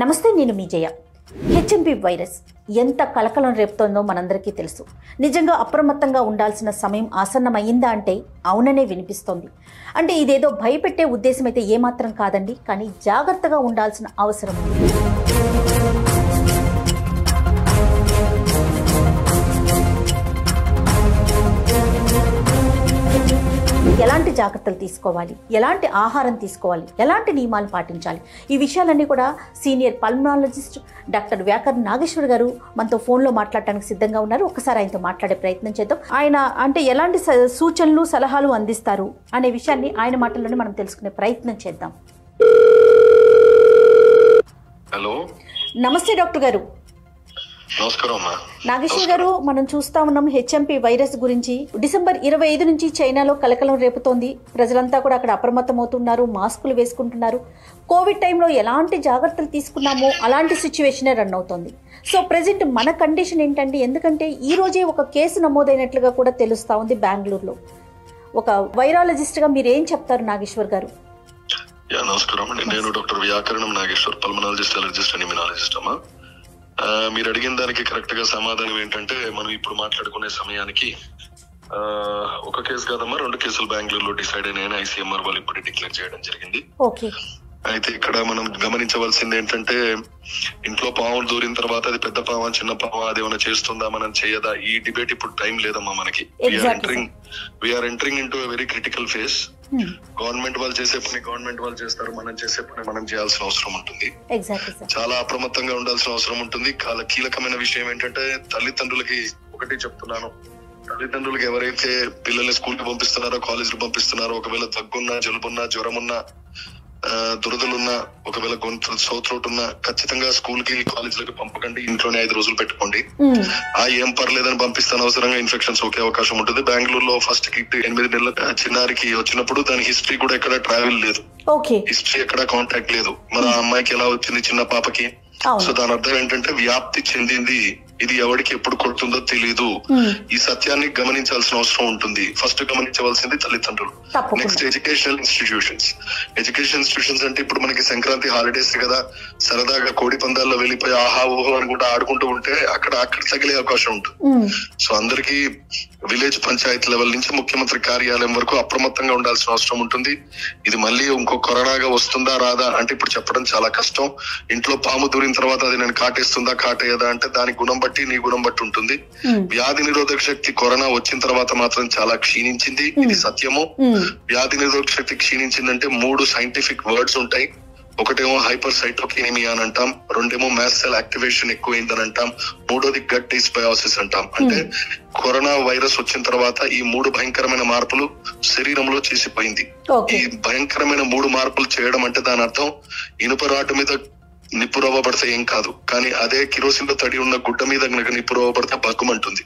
నమస్తే, నేను మీ జయ. HMP virus ఎంత కలకలం రేపుతోందో మనందరికీ తెలుసు. నిజంగా అప్రమత్తంగా ఉండాల్సిన సమయం ఆసన్నమయ్యిందా అంటే అవుననే వినిపిస్తోంది. అంటే ఇదేదో భయపెట్టే ఉద్దేశం అయితే ఏమాత్రం కాదండి, కానీ జాగ్రత్తగా ఉండాల్సిన అవసరం ఉంది. ఎలాంటి జాగ్రత్తలు తీసుకోవాలి, ఎలాంటి ఆహారం తీసుకోవాలి, ఎలాంటి నియమాలు పాటించాలి, ఈ విషయాలన్నీ కూడా సీనియర్ పల్మనాలజిస్ట్ డాక్టర్ వ్యాకరణ నాగేశ్వర్ గారు మనతో ఫోన్లో మాట్లాడటానికి సిద్ధంగా ఉన్నారు. ఒకసారి ఆయనతో మాట్లాడే ప్రయత్నం చేద్దాం. ఆయన అంటే ఎలాంటి సూచనలు సలహాలు అందిస్తారు అనే విషయాన్ని ఆయన మాటల్లోనే మనం తెలుసుకునే ప్రయత్నం చేద్దాం. హలో, నమస్తే డాక్టర్ గారు. నమస్కారం అమ్మా. నాగేశ్వర్ గారు, మనం చూస్తా ఉన్నాం హెచ్ఎంపీ వైరస్ గురించి. డిసెంబర్ 25 నుంచి చైనాలో కలకలం రేపుతోంది. ప్రజలంతా కూడా అక్కడ అప్రమత్తమవుతున్నారు, మాస్కులు వేసుకుంటున్నారు. కోవిడ్ టైంలో ఎలాంటి జాగ్రత్తలు తీసుకున్నామో అలాంటి సిచ్యువేషనే రన్ అవుతోంది. సో ప్రెజెంట్ మన కండిషన్ ఏంటంటే, ఎందుకంటే ఈ రోజే ఒక కేసు నమోదైనట్లుగా కూడా తెలుస్తా ఉంది బెంగళూరులో. ఒక వైరాలజిస్ట్గా మీరు ఏం చెప్తారు నాగేశ్వర్ గారు? నమస్కారం అండి. నేను డాక్టర్ వ్యాకరణం నాగేశ్వర్, పల్మనాలజిస్ట్, అలర్జిస్ట్ అండ్ ఇమ్యునాలజిస్ట్ అమ్మా. మీరు అడిగిన దానికి కరెక్ట్ గా సమాధానం ఏంటంటే, మనం ఇప్పుడు మాట్లాడుకునే సమయానికి ఒక కేసు కాదమ్మా, 2 కేసులు బెంగళూరులో డిసైడ్ అయినాయని ఐసీఎంఆర్ వాళ్ళు ఇప్పుడు డిక్లేర్ చేయడం జరిగింది. అయితే ఇక్కడ మనం గమనించవలసింది ఏంటంటే, ఇంట్లో పాములు దూరిన తర్వాత అది పెద్ద పామా చిన్న పామా అది ఏమైనా చేస్తుందా మనం చేయదా, ఈ డిబేట్ ఇప్పుడు టైం లేదమ్మా మనకి. We are entering into very critical phase. Government వాళ్ళు చేసే పని గవర్నమెంట్ వాళ్ళు చేస్తారు, మనం చేసే పని మనం చేయాల్సిన అవసరం ఉంటుంది. చాలా అప్రమత్తంగా ఉండాల్సిన అవసరం ఉంటుంది. కీలకమైన విషయం ఏంటంటే, తల్లిదండ్రులకి ఒకటి చెప్తున్నాను, తల్లిదండ్రులకి ఎవరైతే పిల్లల్ని స్కూల్ కి పంపిస్తున్నారో, కాలేజ్ కి పంపిస్తున్నారో, ఒకవేళ దగ్గున్నా, జలుబున్నా, జ్వరమున్నా, దురదలున్నా, ఒకవేళ గొంతు సోత్రోట్ ఉన్నా ఖచ్చితంగా స్కూల్ కి కాలేజీలకి పంపకండి. ఇంట్లోనే 5 రోజులు పెట్టుకోండి. ఏం పర్లేదని పంపిస్తాను, అవసరంగా ఇన్ఫెక్షన్ సోకే అవకాశం ఉంటుంది. బెంగళూరులో ఫస్ట్ కిట్ 8 నెలల చిన్నారికి వచ్చినప్పుడు దాని హిస్టరీ కూడా ఎక్కడ ట్రావెల్ లేదు, హిస్టరీ ఎక్కడ కాంటాక్ట్ లేదు. మన అమ్మాయికి ఎలా వచ్చింది, చిన్న పాపకి. సో దాని అర్థం ఏంటంటే, వ్యాప్తి చెందింది. ఇది ఎవరికి ఎప్పుడు కొడుతుందో తెలియదు. ఈ సత్యాన్ని గమనించాల్సిన అవసరం ఉంటుంది. ఫస్ట్ గమనించవలసింది తల్లిదండ్రులు. Next educational institutions. Education institutions అంటే ఇప్పుడు మనకి సంక్రాంతి హాలిడేస్ కదా, సరదాగా కోడి పందాల్లో వెళ్ళిపోయి ఆహా ఓహో అనుకుంటూ ఆడుకుంటూ ఉంటే అక్కడ తగిలే అవకాశం ఉంటుంది. సో అందరికి విలేజ్ పంచాయతీ లెవెల్ నుంచి ముఖ్యమంత్రి కార్యాలయం వరకు అప్రమత్తంగా ఉండాల్సిన అవసరం ఉంటుంది. ఇది మళ్ళీ ఇంకో కరోనాగా వస్తుందా రాదా అంటే ఇప్పుడు చెప్పడం చాలా కష్టం. ఇంట్లో పాము దూరిన తర్వాత అది నేను కాటేస్తుందా కాటేయదా అంటే దాని గుణం బట్టి నీ గుణం బట్టి ఉంటుంది. వ్యాధి నిరోధక శక్తి కరోనా వచ్చిన తర్వాత మాత్రం చాలా క్షీణించింది, ఇది సత్యము. వ్యాధి నిరోధక శక్తి క్షీణించిందంటే 3 సైంటిఫిక్ వర్డ్స్ ఉంటాయి. ఒకటేమో హైపర్ సైటోకినిమియా అని అంటాం, రెండేమో మాస్ట్ సెల్ యాక్టివేషన్ ఎక్కువైందని అంటాం, మూడోది గట్ డిస్బయాసిస్ అంటాం. అంటే కరోనా వైరస్ వచ్చిన తర్వాత ఈ 3 భయంకరమైన మార్పులు శరీరంలో చేసిపోయింది. ఈ భయంకరమైన 3 మార్పులు చేయడం అంటే దాని అర్థం ఇనుప రాటు మీద నిప్పు రవ్వ పడితే ఏం కాదు, కానీ అదే కిరోసిన్ లో తడి ఉన్న గుడ్డ మీద నిప్పు రవ్వ పడితే బగ్గుమంటుంది.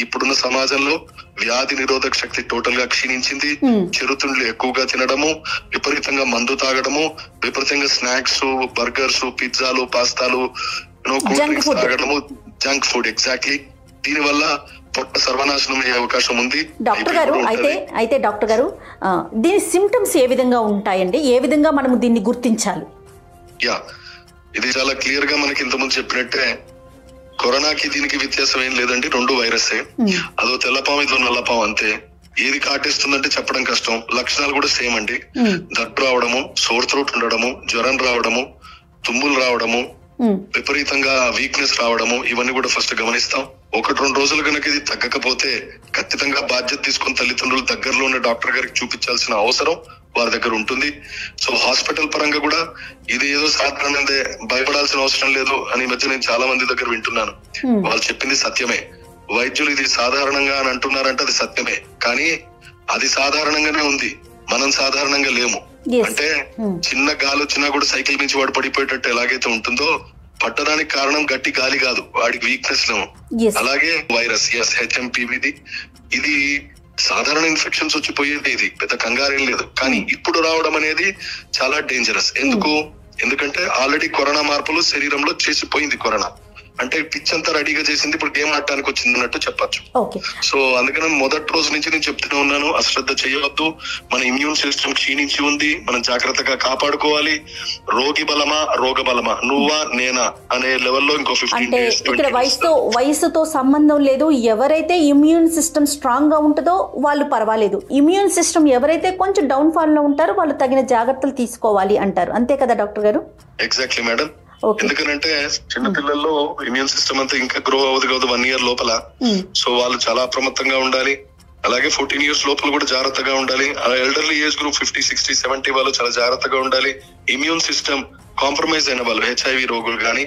ఇప్పుడున్న సమాజంలో వ్యాధి నిరోధక శక్తి టోటల్ గా క్షీణించింది. చిరుతిండ్లు ఎక్కువగా తినడము, విపరీతంగా మందు తాగడము, విపరీతంగా స్నాక్స్, బర్గర్స్, పిజ్జాలు, పాస్తాలు, కూల్ డ్రింక్స్ తాగడము, జంక్ ఫుడ్. ఎగ్జాక్ట్లీ. దీని వల్ల పొట్ట సర్వనాశనం అయ్యే అవకాశం ఉంది. డాక్టర్ గారు, అయితే డాక్టర్ గారు, దీని సిమ్టమ్స్ ఏ విధంగా ఉంటాయండి? ఏ విధంగా మనం దీన్ని గుర్తించాలి? ఇది చాలా క్లియర్ గా మనకి ఇంతకుముందు చెప్పినట్టే, కరోనాకి దీనికి వ్యత్యాసం ఏం లేదండి, 2 వైరసే. అదో తెల్లపాము, ఇదో నల్లపాము, అంతే. ఏది కాటేస్తుందంటే చెప్పడం కష్టం. లక్షణాలు కూడా సేమ్ అండి. దగ్గు రావడము, సోర్ త్రోట్ ఉండడము, జ్వరం రావడము, తుమ్ములు రావడము, విపరీతంగా వీక్నెస్ రావడము, ఇవన్నీ కూడా ఫస్ట్ గమనిస్తాం. 1-2 రోజులు కనుక ఇది తగ్గకపోతే ఖచ్చితంగా బాధ్యత తీసుకుని తల్లిదండ్రులు దగ్గరలో ఉన్న డాక్టర్ గారికి చూపించాల్సిన అవసరం వారి దగ్గర ఉంటుంది. సో హాస్పిటల్ పరంగా కూడా ఇది ఏదో సాధారణంగా భయపడాల్సిన అవసరం లేదు అని మధ్య నేను చాలా మంది దగ్గర వింటున్నాను. వాళ్ళు చెప్పింది సత్యమే. వైద్యులు ఇది సాధారణంగా అని అంటున్నారంటే అది సత్యమే, కానీ అది సాధారణంగానే ఉంది, మనం సాధారణంగా లేము. అంటే చిన్న గాలి వచ్చినా కూడా సైకిల్ నుంచి వాడు పడిపోయేటట్టు ఎలాగైతే ఉంటుందో, పట్టడానికి కారణం గట్టి గాలి కాదు, వాడికి వీక్నెస్ లేము. అలాగే వైరస్ హెచ్ఎంపీవీది ఇది సాధారణ ఇన్ఫెక్షన్స్ వచ్చిపోయేది, ఇది పెద్ద కంగారేం లేదు. కానీ ఇప్పుడు రావడం అనేది చాలా డేంజరస్. ఎందుకంటే ఆల్రెడీ కరోనా మార్పులు శరీరంలో చేసిపోయింది కరోనా. అంటే పిచ్ అంతా రెడీగా చేసింది, ఇప్పుడు గేమ్ ఆడటానికి వచ్చింది అన్నట్టు చెప్పచ్చు. ఓకే. సో అందుకని మొదటి రోజు నుంచి నేను చెప్తూనే ఉన్నాను, అశ్రద్ధ చేయవద్దు, మన ఇమ్యూన్ సిస్టమ్ క్షీణించి ఉంది, మనం జాగ్రత్తగా కాపాడుకోవాలి. రోగి బలమా రోగ బలమా, నువ్వా నేనా అనే లెవెల్లో ఇంకో 15 అంటే days ఇక్కడ వయసుతో సంబంధం లేదు. ఎవరైతే ఇమ్యూన్ సిస్టమ్ స్ట్రాంగ్ గా ఉంటుందో వాళ్ళు పర్వాలేదు, ఇమ్యూన్ సిస్టమ్ ఎవరైతే కొంచెం డౌన్ ఫాల్ లో ఉంటారో వాళ్ళు తగిన జాగ్రత్తలు తీసుకోవాలి అంటారు. అంతే కదా డాక్టర్ గారు? Exactly madam. ఎందుకంటే చిన్నపిల్లల్లో ఇమ్యూన్ సిస్టమ్ అంతా ఇంకా గ్రో అవ్వదు కదా 1 year లోపల. సో వాళ్ళు చాలా అప్రమత్తంగా ఉండాలి. అలాగే 14 years లోపల కూడా జాగ్రత్తగా ఉండాలి. ఎల్డర్లీ ఏజ్ గ్రూప్ 50, 60, 70 వాళ్ళు చాలా జాగ్రత్తగా ఉండాలి. ఇమ్యూన్ సిస్టమ్ కాంప్రమైజ్ అయిన వాళ్ళు, HIV రోగులు కానీ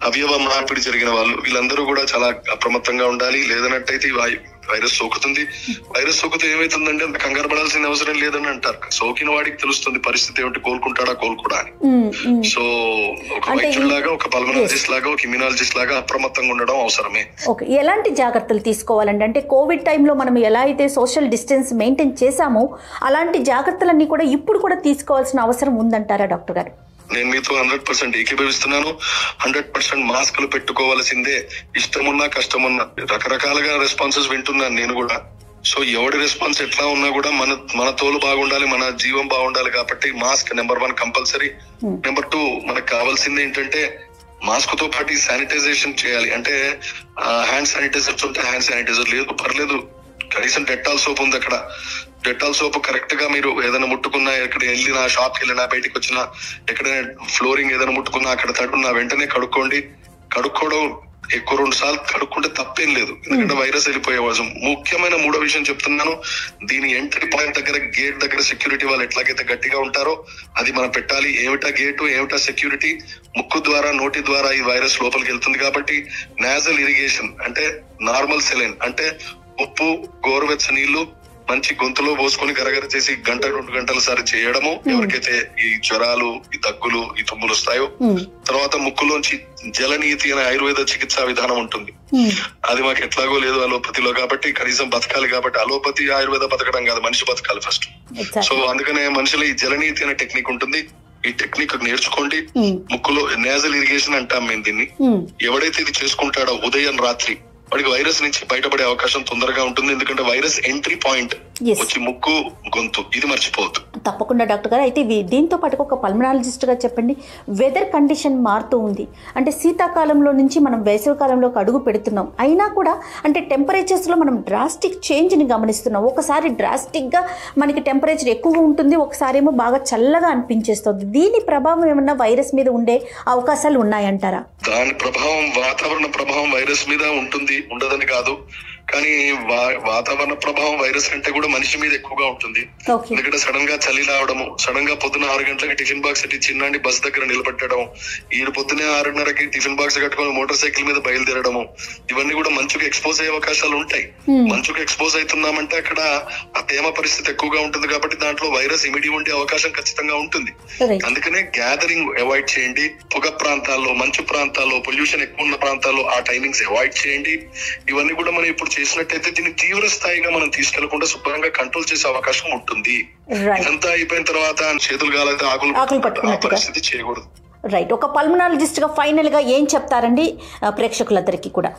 అవయవ మార్పిడి జరిగిన వాళ్ళు, వీళ్ళందరూ కూడా చాలా అప్రమత్తంగా ఉండాలి. లేదన్నట్టయితే వైరస్ సోకుతుంది. వైరస్ సోకితే ఏమైతుందంటే అంత కంగారు పడాల్సిన అవసరం లేదని అంటారు. సోకిన వాడికి తెలుస్తుంది పరిస్థితి ఏమిటి, కోలుకుంటాడా కోలుకోడా అని. సో ఒక వైద్యులాగా, ఒక పల్మనాలజిస్ట్ లాగా, ఒక ఇమ్యూనాలజిస్ట్ లాగా అప్రమత్తంగా ఉండడం అవసరమే. ఓకే. ఎలాంటి జాగ్రత్తలు తీసుకోవాలండి? అంటే కోవిడ్ టైంలో మనం ఎలా అయితే సోషల్ డిస్టెన్స్ మెయింటైన్ చేశామో అలాంటి జాగ్రత్తలన్నీ కూడా ఇప్పుడు కూడా తీసుకోవాల్సిన అవసరం ఉందంటారా డాక్టర్ గారు? నేను మీతో 100% ఏకీభవిస్తున్నాను. 100% మాస్కులు పెట్టుకోవాల్సిందే, ఇష్టమున్నా కష్టమున్నా. రకరకాలుగా రెస్పాన్సెస్ వింటున్నాను నేను కూడా. సో ఎవడి రెస్పాన్స్ ఎట్లా ఉన్నా కూడా మన తోలు బాగుండాలి, మన జీవం బాగుండాలి. కాబట్టి మాస్క్ నెంబర్ 1 కంపల్సరీ. నెంబర్ 2 మనకు కావాల్సింది ఏంటంటే మాస్క్ తో పాటు శానిటైజేషన్ చేయాలి. అంటే హ్యాండ్ శానిటైజర్స్ ఉంటే హ్యాండ్ శానిటైజర్, లేదు పర్లేదు కనీసం డెటాల్ సోప్ ఉంది అక్కడ. డెటాల్ సోప్ కరెక్ట్ గా మీరు ఏదైనా ముట్టుకున్నా, ఎక్కడ వెళ్ళినా, షాప్ కి వెళ్ళినా, బయటకు వచ్చినా, ఎక్కడైనా ఫ్లోరింగ్ ఏదైనా ముట్టుకున్నా అక్కడ తడున్నా వెంటనే కడుక్కోండి. కడుక్కోవడం ఎక్కువ 2 సార్లు కడుక్కుంటే తప్పేం లేదు, ఎందుకంటే వైరస్ వెళ్ళిపోయే అవసరం. ముఖ్యమైన 3వ విషయం చెప్తున్నాను, దీని ఎంట్రీ పాయింట్ దగ్గర, గేట్ దగ్గర సెక్యూరిటీ వాళ్ళు ఎట్లాగైతే గట్టిగా ఉంటారో అది మనం పెట్టాలి. ఏమిటా గేటు, ఏమిటా సెక్యూరిటీ? ముక్కు ద్వారా, నోటి ద్వారా ఈ వైరస్ లోపలికి వెళ్తుంది కాబట్టి నాజల్ ఇరిగేషన్ అంటే నార్మల్ సెలైన్ అంటే ఉప్పు, గోరువెచ్చ నీళ్లు మంచి గొంతులో పోసుకొని గరగర చేసి 1-2 గంటల సారి చేయడము. ఎవరికైతే ఈ జ్వరాలు, ఈ దగ్గులు, ఈ తుమ్ములు వస్తాయో. తర్వాత ముక్కులోంచి జలనీతి అనే ఆయుర్వేద చికిత్సా విధానం ఉంటుంది. అది మాకు ఎట్లాగో లేదు అలోపతిలో, కాబట్టి కనీసం బతకాలి. కాబట్టి అలోపతి ఆయుర్వేద బతకడం కాదు, మనిషి బతకాలి ఫస్ట్. సో అందుకనే మనుషులు ఈ జలనీతి అనే టెక్నిక్ ఉంటుంది. ఈ టెక్నిక్ నేర్చుకోండి. ముక్కులో నేజల్ ఇరిగేషన్ అంటాం మేము దీన్ని. ఎవడైతే ఇది చేసుకుంటాడో ఉదయం రాత్రి, వాడికి వైరస్ నుంచి బయటపడే అవకాశం తొందరగా ఉంటుంది. ఎందుకంటే వైరస్ ఎంట్రీ పాయింట్ వచ్చి ముక్కు, గొంతు, ఇది మర్చిపోవద్దు. తప్పకుండా డాక్టర్ గారు. అయితే దీంతో పాటు ఒక పల్మనాలజిస్ట్ గా చెప్పండి, వెదర్ కండిషన్ మారుతూ ఉంది. అంటే శీతాకాలంలో నుంచి మనం వేసవి కాలంలోకి అడుగు పెడుతున్నాం. అయినా కూడా అంటే టెంపరేచర్స్ లో మనం డ్రాస్టిక్ చేంజ్ ని గమనిస్తున్నాం. ఒకసారి డ్రాస్టిక్ గా మనకి టెంపరేచర్ ఎక్కువగా ఉంటుంది, ఒకసారి ఏమో బాగా చల్లగా అనిపించేస్తుంది. దీని ప్రభావం ఏమన్నా వైరస్ మీద ఉండే అవకాశాలు ఉన్నాయంటారా? దాని ప్రభావం, వాతావరణ ప్రభావం వైరస్ మీద ఉంటుంది, ఉండదని కాదు. కానీ వాతావరణ ప్రభావం వైరస్ కంటే కూడా మనిషి మీద ఎక్కువగా ఉంటుంది. ఎందుకంటే సడన్ గా చలి రావడము, సడన్ గా పొద్దున 6 గంటలకి టిఫిన్ బాక్స్ చిన్నాండి బస్ దగ్గర నిలబెట్టడం, ఈ పొద్దునే 6:30కి టిఫిన్ బాక్స్ కట్టుకొని మోటార్ సైకిల్ మీద బయలుదేరడము, ఇవన్నీ కూడా మంచుకు ఎక్స్పోజ్ అయ్యే అవకాశాలు ఉంటాయి. మంచుకు ఎక్స్పోజ్ అవుతున్నామంటే అక్కడ ఆ తేమ పరిస్థితి ఎక్కువగా ఉంటుంది కాబట్టి దాంట్లో వైరస్ ఇమిడి ఉండే అవకాశం ఖచ్చితంగా ఉంటుంది. అందుకనే గ్యాదరింగ్ అవాయిడ్ చేయండి. పొగ ప్రాంతాల్లో, మంచు ప్రాంతాల్లో, పొల్యూషన్ ఎక్కువ ఉన్న ప్రాంతాల్లో ఆ టైమింగ్స్ అవాయిడ్ చేయండి. ఇవన్నీ కూడా మనం ఇప్పుడు చేసినట్టయితే దీన్ని తీవ్ర స్థాయిగా మనం తీసుకెళ్లకుండా శుభ్రంగా కంట్రోల్ చేసే అవకాశం ఉంటుంది. ఇదంతా అయిపోయిన తర్వాత చేతులు కాలైతే ఆకులు పట్టుకునే పరిస్థితి చేయకూడదు. రైట్. ఒక పల్మనాలజిస్ట్ గా ఫైనల్ గా ఏం చెప్తారండి ప్రేక్షకులందరికీ కూడా?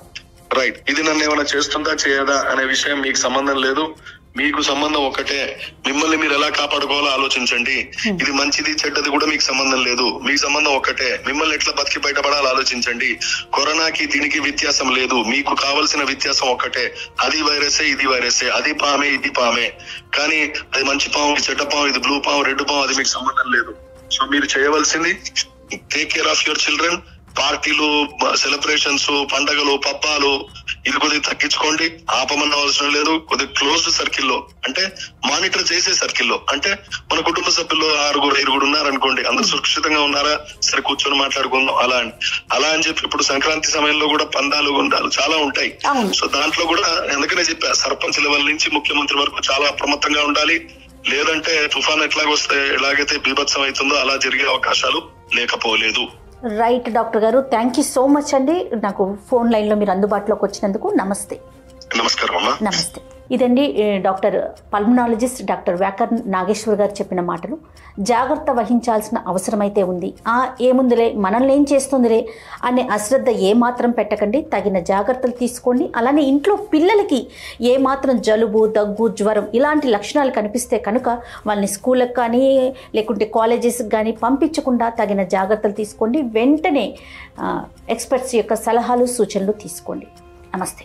రైట్. ఇది నన్ను ఏమైనా చేస్తుందా చేయదా అనే విషయం మీకు సంబంధం లేదు. మీకు సంబంధం ఒకటే, మిమ్మల్ని మీరు ఎలా కాపాడుకోవాలో ఆలోచించండి. ఇది మంచిది చెడ్డది కూడా మీకు సంబంధం లేదు. మీకు సంబంధం ఒకటే, మిమ్మల్ని ఎట్లా బతికి బయటపడాలో ఆలోచించండి. కరోనాకి దీనికి వ్యత్యాసం లేదు. మీకు కావలసిన వ్యత్యాసం ఒకటే, అది వైరసే ఇది వైరసే, అది పామే ఇది పామే. కానీ అది మంచి పాము, చెడ్డ పాము, ఇది బ్లూ పాము, రెడ్ పాము, అది మీకు సంబంధం లేదు. సో మీరు చేయవలసింది take care of your children. పార్టీలు, సెలబ్రేషన్స్, పండగలు, పబ్బాలు ఇది కొద్దిగా తగ్గించుకోండి. ఆపమన్న అవసరం లేదు. కొద్దిగా క్లోజ్డ్ సర్కిల్లో, అంటే మానిటర్ చేసే సర్కిల్లో, అంటే మన కుటుంబ సభ్యులు 6-5 ఉన్నారనుకోండి, అందరు సురక్షితంగా ఉన్నారా, సరే కూర్చొని మాట్లాడుకుందాం అలా అని చెప్పి. ఇప్పుడు సంక్రాంతి సమయంలో కూడా పందాలు, గుండాలు చాలా ఉంటాయి. సో దాంట్లో కూడా అందుకనే చెప్పా, సర్పంచ్ లెవెల్ నుంచి ముఖ్యమంత్రి వరకు చాలా అప్రమత్తంగా ఉండాలి. లేదంటే తుఫాన్ ఎలాగైతే బీభత్సం అవుతుందో అలా జరిగే అవకాశాలు లేకపోలేదు. రైట్ డాక్టర్ గారు, థ్యాంక్ యూ సో మచ్ అండి. నాకు ఫోన్ లైన్ లో మీరు అందుబాటులోకి వచ్చినందుకు. నమస్తే. నమస్కారం అమ్మా. నమస్తే. ఇదండి doctor pulmonologist doctor Vyakaran Nageshwar గారు చెప్పిన మాటలు. జాగ్రత్త వహించాల్సిన అవసరమైతే ఉంది. ఏముందిలే, మనల్ని ఏం చేస్తుందిలే అనే అశ్రద్ధ ఏమాత్రం పెట్టకండి, తగిన జాగ్రత్తలు తీసుకోండి. అలానే ఇంట్లో పిల్లలకి ఏమాత్రం జలుబు, దగ్గు, జ్వరం ఇలాంటి లక్షణాలు కనిపిస్తే కనుక వాళ్ళని స్కూళ్ళకి కానీ లేకుంటే కాలేజెస్కి కానీ పంపించకుండా తగిన జాగ్రత్తలు తీసుకోండి. వెంటనే ఎక్స్పర్ట్స్ యొక్క సలహాలు, సూచనలు తీసుకోండి. నమస్తే.